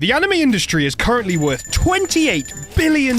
The anime industry is currently worth $28 billion,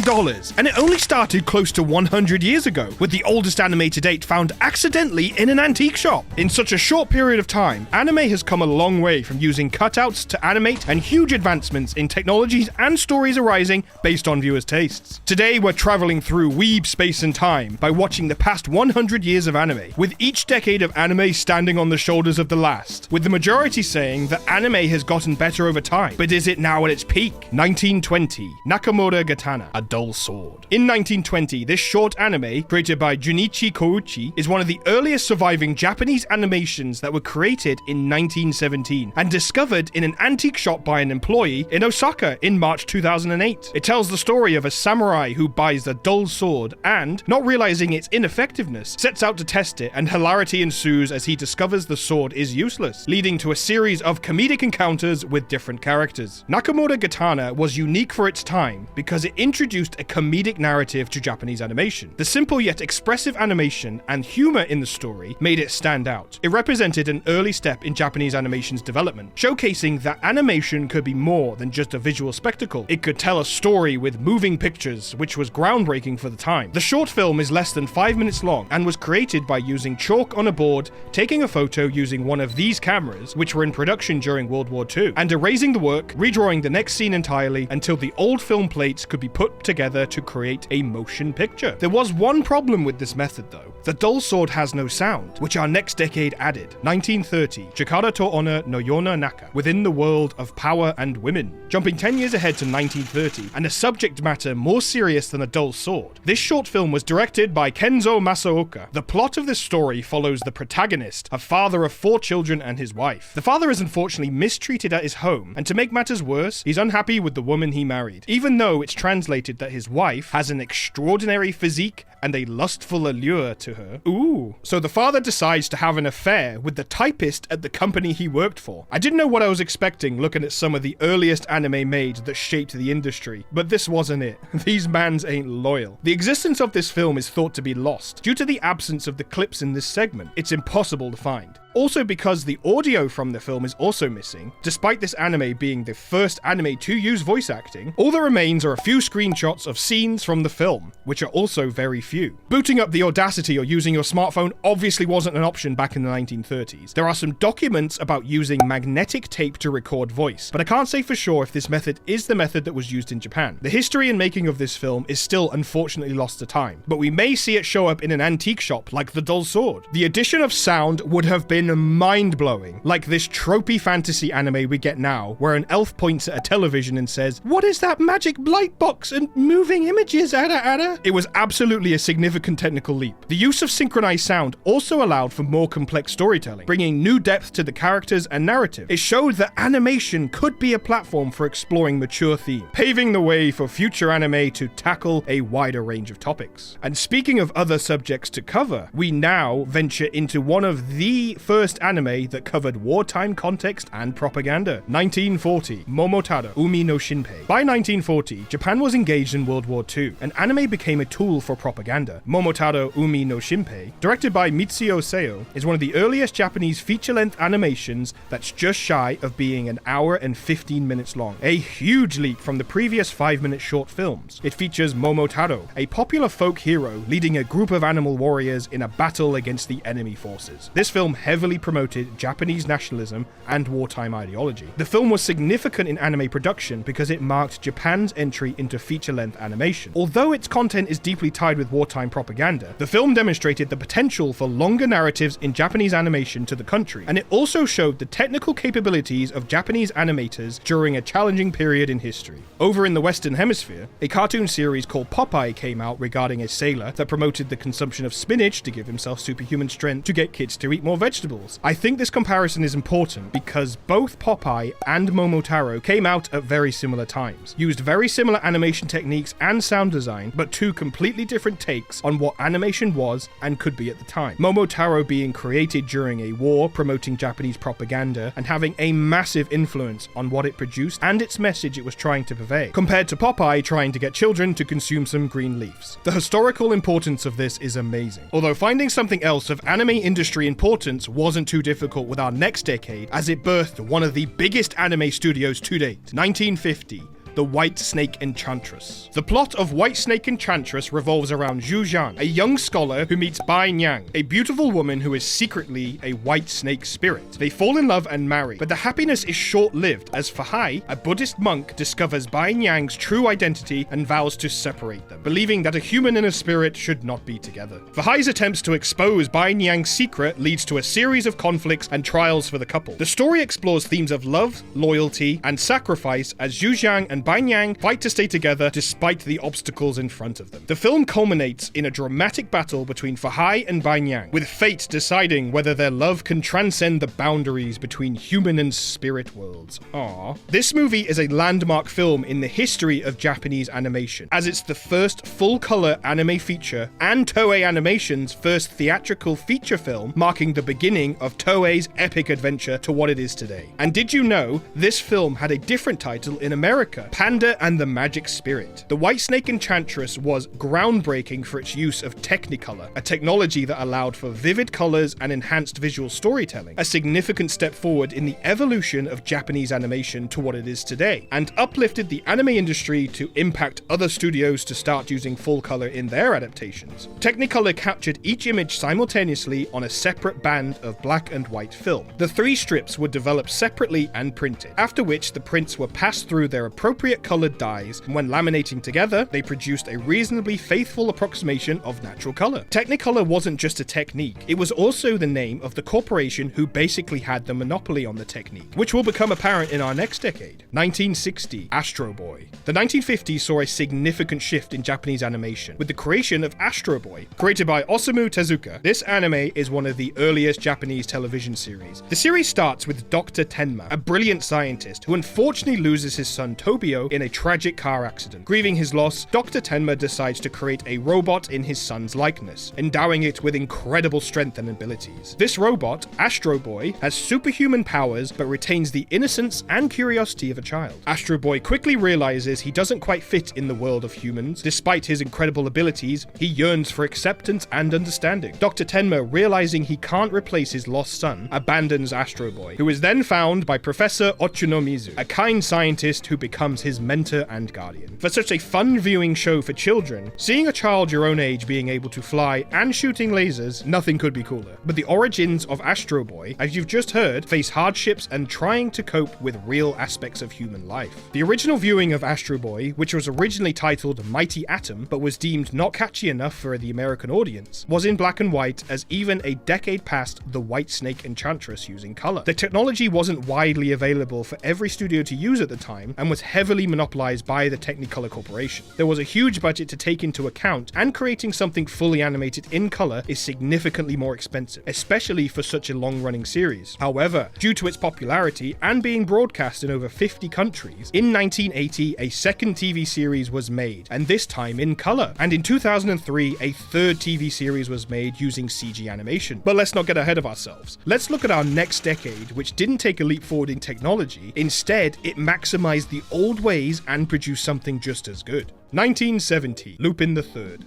and it only started close to 100 years ago, with the oldest anime to date found accidentally in an antique shop. In such a short period of time, anime has come a long way from using cutouts to animate, and huge advancements in technologies and stories arising based on viewers' tastes. Today we're traveling through weeb space and time by watching the past 100 years of anime, with each decade of anime standing on the shoulders of the last, with the majority saying that anime has gotten better over time, but is it now at its peak? 1920, Naruto, A Dull Sword. In 1920, this short anime, created by Junichi Kouchi, is one of the earliest surviving Japanese animations that were created in 1917 and discovered in an antique shop by an employee in Osaka in March 2008. It tells the story of a samurai who buys a dull sword and, not realizing its ineffectiveness, sets out to test it, and hilarity ensues as he discovers the sword is useless, leading to a series of comedic encounters with different characters. Naruto was unique for its time because it introduced a comedic narrative to Japanese animation. The simple yet expressive animation and humor in the story made it stand out. It represented an early step in Japanese animation's development, showcasing that animation could be more than just a visual spectacle. It could tell a story with moving pictures, which was groundbreaking for the time. The short film is less than 5 minutes long and was created by using chalk on a board, taking a photo using one of these cameras, which were in production during World War II, and erasing the work, redrawing the next scene entirely until the old film plates could be put together to create a motion picture. There was one problem with this method though. The dull sword has no sound, which our next decade added. 1930, Chikara to Honor no Yona Naka, Within the World of Power and Women. Jumping 10 years ahead to 1930, and a subject matter more serious than a dull sword. This short film was directed by Kenzo Masaoka. The plot of this story follows the protagonist, a father of 4 children and his wife. The father is unfortunately mistreated at his home, and to make matters worse, he's unhappy with the woman he married, even though it's translated that his wife has an extraordinary physique and a lustful allure to her. Ooh. So the father decides to have an affair with the typist at the company he worked for. I didn't know what I was expecting looking at some of the earliest anime made that shaped the industry, but this wasn't it. These mans ain't loyal. The existence of this film is thought to be lost due to the absence of the clips in this segment. It's impossible to find. Also because the audio from the film is also missing, despite this anime being the first anime to use voice acting, all that remains are a few screenshots of scenes from the film, which are also very few. Booting up the Audacity or using your smartphone obviously wasn't an option back in the 1930s. There are some documents about using magnetic tape to record voice, but I can't say for sure if this method is the method that was used in Japan. The history and making of this film is still unfortunately lost to time, but we may see it show up in an antique shop like the dull sword. The addition of sound would have been mind-blowing, like this tropey fantasy anime we get now, where an elf points at a television and says, "What is that magic light box and moving images, ada?" It was absolutely a significant technical leap. The use of synchronized sound also allowed for more complex storytelling, bringing new depth to the characters and narrative. It showed that animation could be a platform for exploring mature themes, paving the way for future anime to tackle a wider range of topics. And speaking of other subjects to cover, we now venture into one of the first anime that covered wartime context and propaganda. 1940, Momotaro Umi no Shinpei. By 1940, Japan was engaged in World War II, and anime became a tool for propaganda. Momotaro Umi no Shinpei, directed by Mitsuyo Seo, is one of the earliest Japanese feature-length animations that's just shy of being an hour and 15 minutes long. A huge leap from the previous 5-minute short films. It features Momotaro, a popular folk hero leading a group of animal warriors in a battle against the enemy forces. This film heavily promoted Japanese nationalism and wartime ideology. The film was significant in anime production because it marked Japan's entry into feature-length animation. Although its content is deeply tied with wartime propaganda, the film demonstrated the potential for longer narratives in Japanese animation to the country, and it also showed the technical capabilities of Japanese animators during a challenging period in history. Over in the Western Hemisphere, a cartoon series called Popeye came out regarding a sailor that promoted the consumption of spinach to give himself superhuman strength to get kids to eat more vegetables. I think this comparison is important because both Popeye and Momotaro came out at very similar times, used very similar animation techniques and sound design, but two completely different takes on what animation was and could be at the time. Momotaro being created during a war, promoting Japanese propaganda, and having a massive influence on what it produced and its message it was trying to convey, compared to Popeye trying to get children to consume some green leaves. The historical importance of this is amazing. Although finding something else of anime industry importance wasn't too difficult with our next decade, as it birthed one of the biggest anime studios to date, 1950. The White Snake Enchantress. The plot of White Snake Enchantress revolves around Zhu Zhan, a young scholar who meets Bai Nyang, a beautiful woman who is secretly a white snake spirit. They fall in love and marry, but the happiness is short-lived as Fahai, a Buddhist monk, discovers Bai Nyang's true identity and vows to separate them, believing that a human and a spirit should not be together. Fahai's attempts to expose Bai Nyang's secret leads to a series of conflicts and trials for the couple. The story explores themes of love, loyalty, and sacrifice as Zhu Zhan and Bai Nyang fight to stay together despite the obstacles in front of them. The film culminates in a dramatic battle between Fahai and Bai Nyang, with fate deciding whether their love can transcend the boundaries between human and spirit worlds. Aww. This movie is a landmark film in the history of Japanese animation, as it's the first full-color anime feature and Toei Animation's first theatrical feature film, marking the beginning of Toei's epic adventure to what it is today. And did you know this film had a different title in America? Panda and the Magic Spirit. The White Snake Enchantress was groundbreaking for its use of Technicolor, a technology that allowed for vivid colors and enhanced visual storytelling, a significant step forward in the evolution of Japanese animation to what it is today, and uplifted the anime industry to impact other studios to start using full color in their adaptations. Technicolor captured each image simultaneously on a separate band of black and white film. The 3 strips were developed separately and printed, after which the prints were passed through their appropriate colored dyes, and when laminating together, they produced a reasonably faithful approximation of natural color. Technicolor wasn't just a technique, it was also the name of the corporation who basically had the monopoly on the technique, which will become apparent in our next decade. 1960, Astro Boy. The 1950s saw a significant shift in Japanese animation, with the creation of Astro Boy. Created by Osamu Tezuka, this anime is one of the earliest Japanese television series. The series starts with Dr. Tenma, a brilliant scientist who unfortunately loses his son Tobio in a tragic car accident. Grieving his loss, Dr. Tenma decides to create a robot in his son's likeness, endowing it with incredible strength and abilities. This robot, Astro Boy, has superhuman powers but retains the innocence and curiosity of a child. Astro Boy quickly realizes he doesn't quite fit in the world of humans. Despite his incredible abilities, he yearns for acceptance and understanding. Dr. Tenma, realizing he can't replace his lost son, abandons Astro Boy, who is then found by Professor Ochunomizu, a kind scientist who becomes his mentor and guardian. For such a fun viewing show for children, seeing a child your own age being able to fly and shooting lasers, nothing could be cooler. But the origins of Astro Boy, as you've just heard, face hardships and trying to cope with real aspects of human life. The original viewing of Astro Boy, which was originally titled Mighty Atom, but was deemed not catchy enough for the American audience, was in black and white, as even a decade past the White Snake Enchantress using color. The technology wasn't widely available for every studio to use at the time, and was heavily monopolized by the Technicolor Corporation. There was a huge budget to take into account, and creating something fully animated in color is significantly more expensive, especially for such a long-running series. However, due to its popularity and being broadcast in over 50 countries, in 1980 a second TV series was made, and this time in color. And in 2003, a third TV series was made using CG animation. But let's not get ahead of ourselves. Let's look at our next decade, which didn't take a leap forward in technology. Instead, it maximized the old ways and produced something just as good. 1970, Lupin III.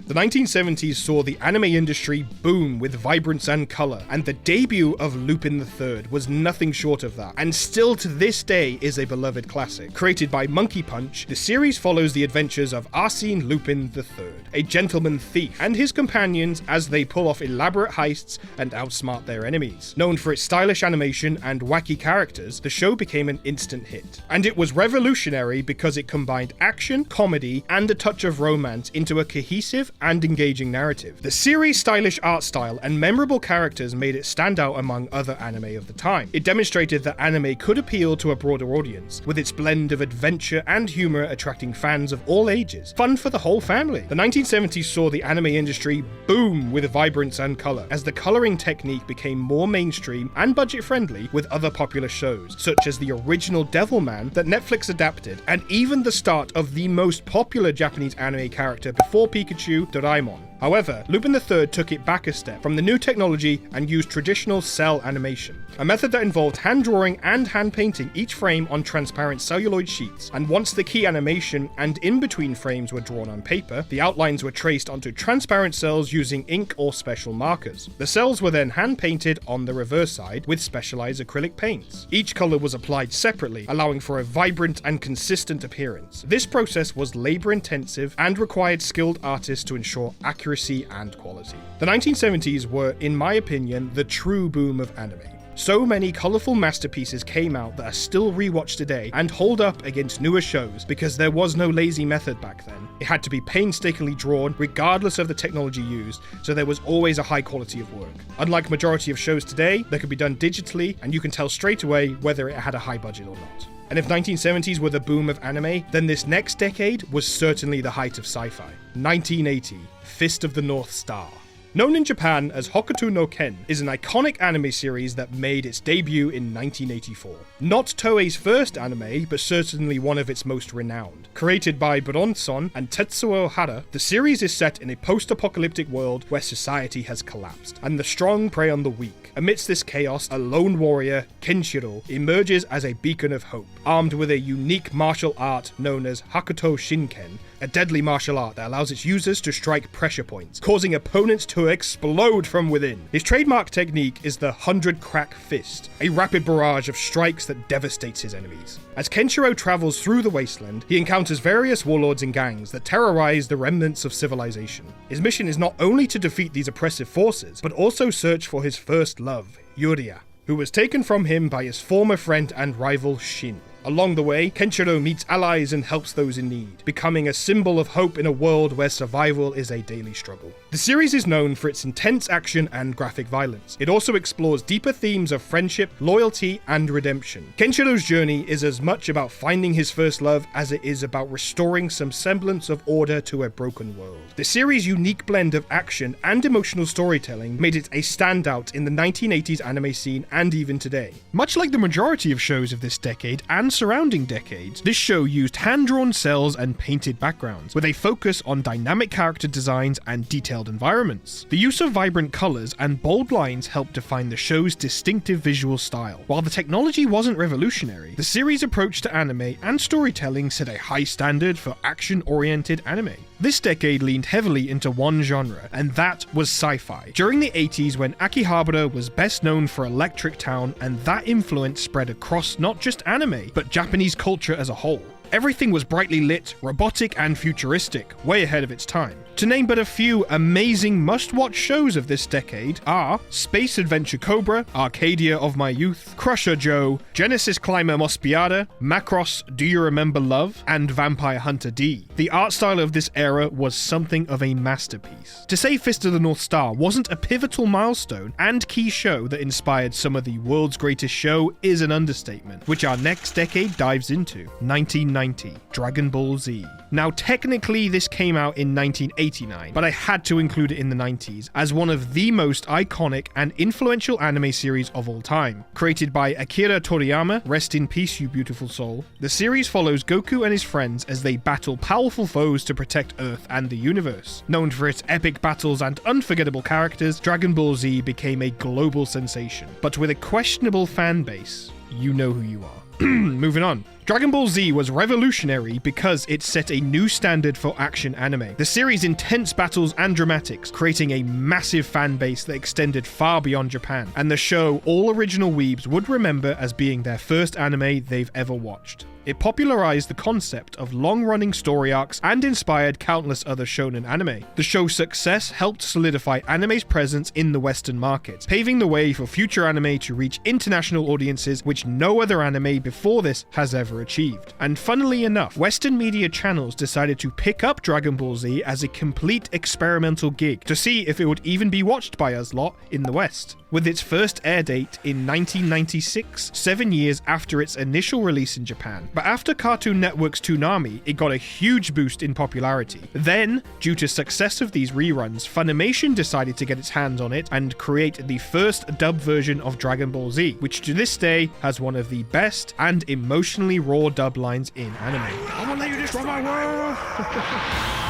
The 1970s saw the anime industry boom with vibrance and color, and the debut of Lupin III was nothing short of that, and still to this day is a beloved classic. Created by Monkey Punch, the series follows the adventures of Arsène Lupin III, a gentleman thief, and his companions as they pull off elaborate heists and outsmart their enemies. Known for its stylish animation and wacky characters, the show became an instant hit. And it was revolutionary because it combined action, comedy, and a touch of romance into a cohesive and engaging narrative. The series' stylish art style and memorable characters made it stand out among other anime of the time. It demonstrated that anime could appeal to a broader audience, with its blend of adventure and humor attracting fans of all ages. Fun for the whole family. The 1970s saw the anime industry boom with vibrance and color, as the coloring technique became more mainstream and budget-friendly with other popular shows, such as the original Devilman that Netflix adapted, and even the start of the most popular Japanese anime character before Pikachu, Doraemon. However, Lupin III took it back a step from the new technology and used traditional cell animation, a method that involved hand drawing and hand painting each frame on transparent celluloid sheets, and once the key animation and in-between frames were drawn on paper, the outlines were traced onto transparent cells using ink or special markers. The cells were then hand painted on the reverse side with specialized acrylic paints. Each color was applied separately, allowing for a vibrant and consistent appearance. This process was labor-intensive and required skilled artists to ensure accuracy and quality. The 1970s were, in my opinion, the true boom of anime. So many colourful masterpieces came out that are still rewatched today and hold up against newer shows because there was no lazy method back then. It had to be painstakingly drawn regardless of the technology used, so there was always a high quality of work. Unlike majority of shows today, they could be done digitally and you can tell straight away whether it had a high budget or not. And if 1970s were the boom of anime, then this next decade was certainly the height of sci-fi. 1980, Fist of the North Star. Known in Japan as Hokuto no Ken, is an iconic anime series that made its debut in 1984. Not Toei's first anime, but certainly one of its most renowned. Created by Bronson and Tetsuo Hara, the series is set in a post-apocalyptic world where society has collapsed, and the strong prey on the weak. Amidst this chaos, a lone warrior, Kenshiro, emerges as a beacon of hope, armed with a unique martial art known as Hakuto Shinken, a deadly martial art that allows its users to strike pressure points, causing opponents to explode from within. His trademark technique is the 100 Crack Fist, a rapid barrage of strikes that devastates his enemies. As Kenshiro travels through the wasteland, he encounters various warlords and gangs that terrorize the remnants of civilization. His mission is not only to defeat these oppressive forces, but also search for his first love, Yuria, who was taken from him by his former friend and rival Shin. Along the way, Kenshiro meets allies and helps those in need, becoming a symbol of hope in a world where survival is a daily struggle. The series is known for its intense action and graphic violence. It also explores deeper themes of friendship, loyalty, and redemption. Kenshiro's journey is as much about finding his first love as it is about restoring some semblance of order to a broken world. The series' unique blend of action and emotional storytelling made it a standout in the 1980s anime scene and even today. Much like the majority of shows of this decade and surrounding decades, this show used hand-drawn cells and painted backgrounds, with a focus on dynamic character designs and detailed environments. The use of vibrant colors and bold lines helped define the show's distinctive visual style. While the technology wasn't revolutionary, the series' approach to anime and storytelling set a high standard for action-oriented anime. This decade leaned heavily into one genre, and that was sci-fi. During the 80s, when Akihabara was best known for Electric Town, and that influence spread across not just anime, but Japanese culture as a whole. Everything was brightly lit, robotic, and futuristic, way ahead of its time. To name but a few amazing must-watch shows of this decade are Space Adventure Cobra, Arcadia of My Youth, Crusher Joe, Genesis Climber Mospiada, Macross Do You Remember Love, and Vampire Hunter D. The art style of this era was something of a masterpiece. To say Fist of the North Star wasn't a pivotal milestone and key show that inspired some of the world's greatest show is an understatement, which our next decade dives into. 1990, Dragon Ball Z. Now technically this came out in 1989, but I had to include it in the 90s as one of the most iconic and influential anime series of all time. Created by Akira Toriyama, rest in peace you beautiful soul, the series follows Goku and his friends as they battle powerful foes to protect Earth and the universe. Known for its epic battles and unforgettable characters, Dragon Ball Z became a global sensation, but with a questionable fan base. You know who you are. Moving on. Dragon Ball Z was revolutionary because it set a new standard for action anime. The series' intense battles and dramatics, creating a massive fan base that extended far beyond Japan, and the show all original weebs would remember as being their first anime they've ever watched. It popularized the concept of long-running story arcs and inspired countless other shonen anime. The show's success helped solidify anime's presence in the Western market, paving the way for future anime to reach international audiences which no other anime before this has ever achieved. And funnily enough, Western media channels decided to pick up Dragon Ball Z as a complete experimental gig to see if it would even be watched by us lot in the West. With its first air date in 1996, 7 years after its initial release in Japan, But after Cartoon Network's Toonami, it got a huge boost in popularity. Then, due to success of these reruns, Funimation decided to get its hands on it and create the first dub version of Dragon Ball Z, which to this day has one of the best and emotionally raw dub lines in anime. I won't let you destroy my world!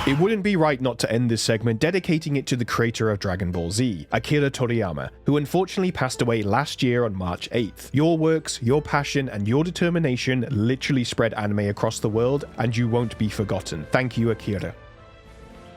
It wouldn't be right not to end this segment dedicating it to the creator of Dragon Ball Z, Akira Toriyama, who unfortunately passed away last year on March 8th. Your works, your passion, and your determination literally spread anime across the world, and you won't be forgotten. Thank you, Akira.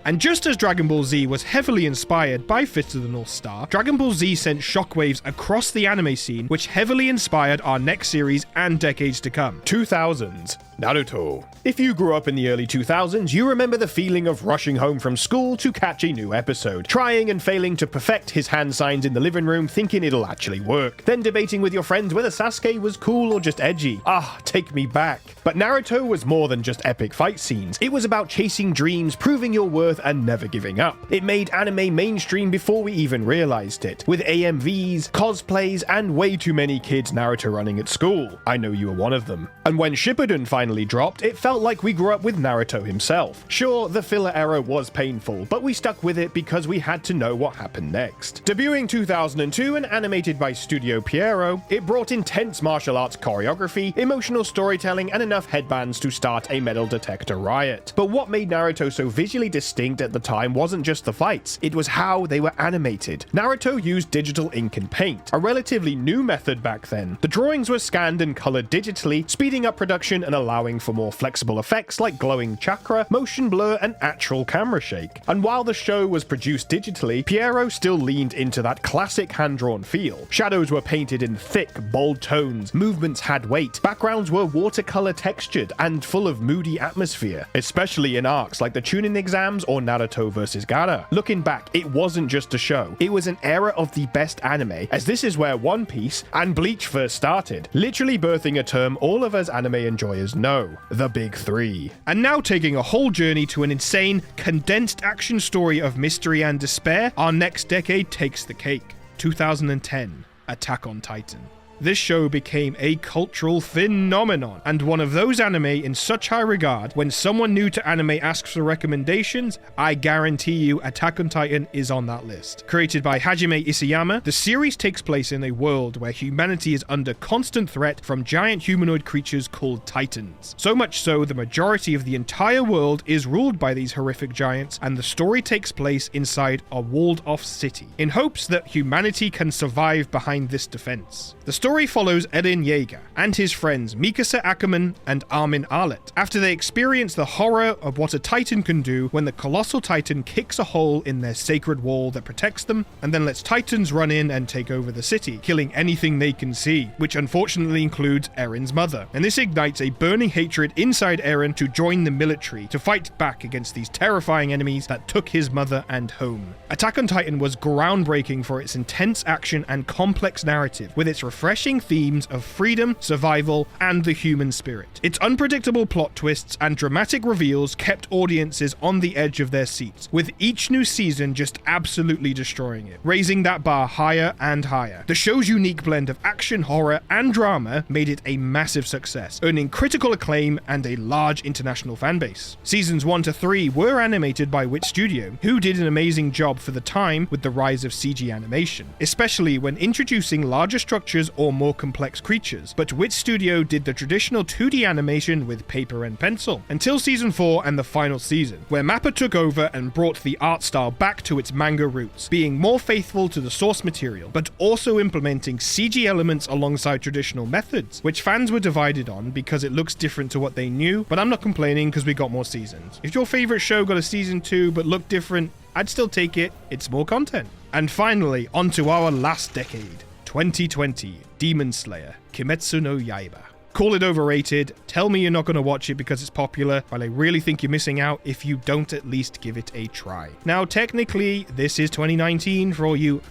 And just as Dragon Ball Z was heavily inspired by Fist of the North Star, Dragon Ball Z sent shockwaves across the anime scene, which heavily inspired our next series and decades to come. 2000s. Naruto. If you grew up in the early 2000s, you remember the feeling of rushing home from school to catch a new episode, trying and failing to perfect his hand signs in the living room thinking it'll actually work, then debating with your friends whether Sasuke was cool or just edgy. Take me back. But Naruto was more than just epic fight scenes. It was about chasing dreams, proving your worth, and never giving up. It made anime mainstream before we even realized it, with AMVs, cosplays, and way too many kids Naruto running at school. I know you were one of them. And when Shippuden finally dropped, it felt like we grew up with Naruto himself. Sure, the filler era was painful, but we stuck with it because we had to know what happened next. Debuting 2002 and animated by Studio Pierrot, it brought intense martial arts choreography, emotional storytelling, and enough headbands to start a metal detector riot. But what made Naruto so visually distinct at the time wasn't just the fights, it was how they were animated. Naruto used digital ink and paint, a relatively new method back then. The drawings were scanned and colored digitally, speeding up production and allowing for more flexible effects like glowing chakra, motion blur, and actual camera shake. And while the show was produced digitally, Pierrot still leaned into that classic hand-drawn feel. Shadows were painted in thick, bold tones, movements had weight, backgrounds were watercolor textured and full of moody atmosphere, especially in arcs like the Chunin exams or Naruto vs. Gaara. Looking back, it wasn't just a show, it was an era of the best anime, as this is where One Piece and Bleach first started, literally birthing a term all of us anime enjoyers know: the Big Three. And now taking a whole journey to an insane, condensed action story of mystery and despair, our next decade takes the cake. 2010, Attack on Titan. This show became a cultural phenomenon, and one of those anime in such high regard, when someone new to anime asks for recommendations, I guarantee you Attack on Titan is on that list. Created by Hajime Isayama, the series takes place in a world where humanity is under constant threat from giant humanoid creatures called Titans. So much so, the majority of the entire world is ruled by these horrific giants, and the story takes place inside a walled-off city, in hopes that humanity can survive behind this defense. The story follows Eren Yeager and his friends Mikasa Ackerman and Armin Arlet after they experience the horror of what a Titan can do when the colossal Titan kicks a hole in their sacred wall that protects them and then lets Titans run in and take over the city, killing anything they can see, which unfortunately includes Eren's mother. And this ignites a burning hatred inside Eren to join the military to fight back against these terrifying enemies that took his mother and home. Attack on Titan was groundbreaking for its intense action and complex narrative, with its refreshing themes of freedom, survival, and the human spirit. Its unpredictable plot twists and dramatic reveals kept audiences on the edge of their seats, with each new season just absolutely destroying it, raising that bar higher and higher. The show's unique blend of action, horror, and drama made it a massive success, earning critical acclaim and a large international fanbase. Seasons 1 to 3 were animated by Wit Studio, who did an amazing job for the time with the rise of CG animation, especially when introducing larger structures or more complex creatures, but Wit Studio did the traditional 2D animation with paper and pencil, until season 4 and the final season, where Mappa took over and brought the art style back to its manga roots, being more faithful to the source material, but also implementing CG elements alongside traditional methods, which fans were divided on because it looks different to what they knew, but I'm not complaining because we got more seasons. If your favorite show got a season 2 but looked different, I'd still take it, it's more content. And finally, onto our last decade. 2020, Demon Slayer, Kimetsu no Yaiba. Call it overrated, tell me you're not going to watch it because it's popular, while I really think you're missing out if you don't at least give it a try. Now, technically, this is 2019 for all you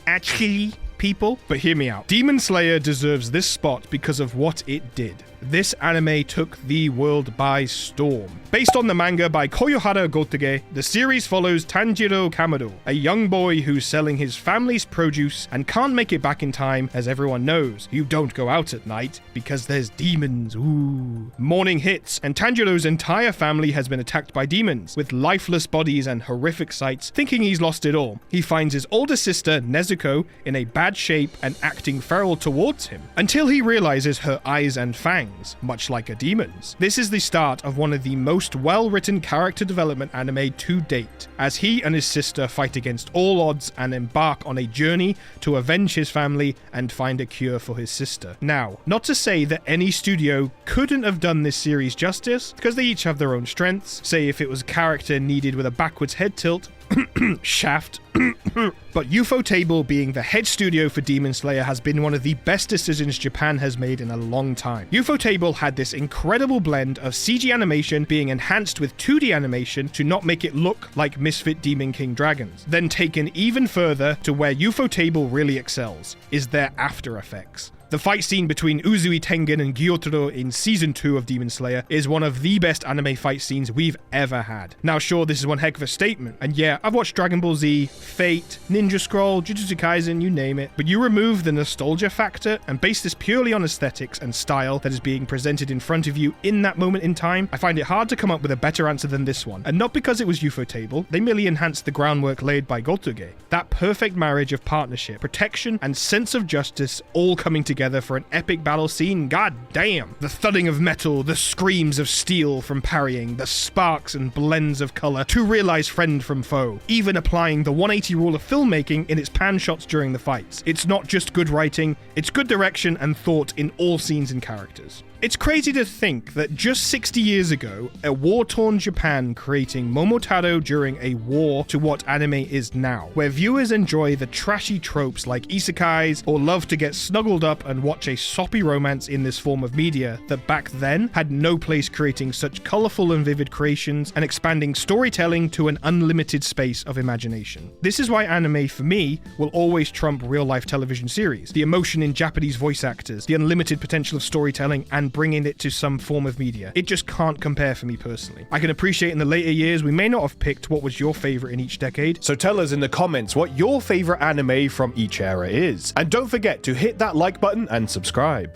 actually people, but hear me out. Demon Slayer deserves this spot because of what it did. this anime took the world by storm. Based on the manga by Koyohara Gotege, the series follows Tanjiro Kamado, a young boy who's selling his family's produce and can't make it back in time. As everyone knows, you don't go out at night because there's demons. Ooh. Morning hits, and Tanjiro's entire family has been attacked by demons, with lifeless bodies and horrific sights. Thinking he's lost it all, he finds his older sister, Nezuko, in a bad shape and acting feral towards him, until he realizes her eyes and fangs, much like a demon's. This is the start of one of the most well-written character development anime to date, as he and his sister fight against all odds and embark on a journey to avenge his family and find a cure for his sister. Now, not to say that any studio couldn't have done this series justice, because they each have their own strengths. Say if it was a character needed with a backwards head tilt, Shaft. But Ufotable, being the head studio for Demon Slayer, has been one of the best decisions Japan has made in a long time. Ufotable had this incredible blend of CG animation being enhanced with 2D animation to not make it look like misfit Demon King dragons. Then taken even further to where Ufotable really excels, is their After Effects. The fight scene between Uzui Tengen and Gyotaro in Season 2 of Demon Slayer is one of the best anime fight scenes we've ever had. Now sure, this is one heck of a statement, and yeah, I've watched Dragon Ball Z, Fate, Ninja Scroll, Jujutsu Kaisen, you name it, but you remove the nostalgia factor and base this purely on aesthetics and style that is being presented in front of you in that moment in time, I find it hard to come up with a better answer than this one. And not because it was Ufotable, they merely enhanced the groundwork laid by Gotege. That perfect marriage of partnership, protection, and sense of justice all coming together for an epic battle scene, god damn. The thudding of metal, the screams of steel from parrying, the sparks and blends of color to realize friend from foe, even applying the 180 rule of filmmaking in its pan shots during the fights. It's not just good writing, it's good direction and thought in all scenes and characters. It's crazy to think that just 60 years ago, a war-torn Japan creating Momotaro during a war to what anime is now, where viewers enjoy the trashy tropes like isekais or love to get snuggled up and watch a soppy romance in this form of media that back then had no place creating such colorful and vivid creations and expanding storytelling to an unlimited space of imagination. This is why anime, for me, will always trump real-life television series. The emotion in Japanese voice actors, the unlimited potential of storytelling, and bringing it to some form of media. It just can't compare for me personally. I can appreciate in the later years we may not have picked what was your favorite in each decade, so tell us in the comments what your favorite anime from each era is. And don't forget to hit that like button and subscribe.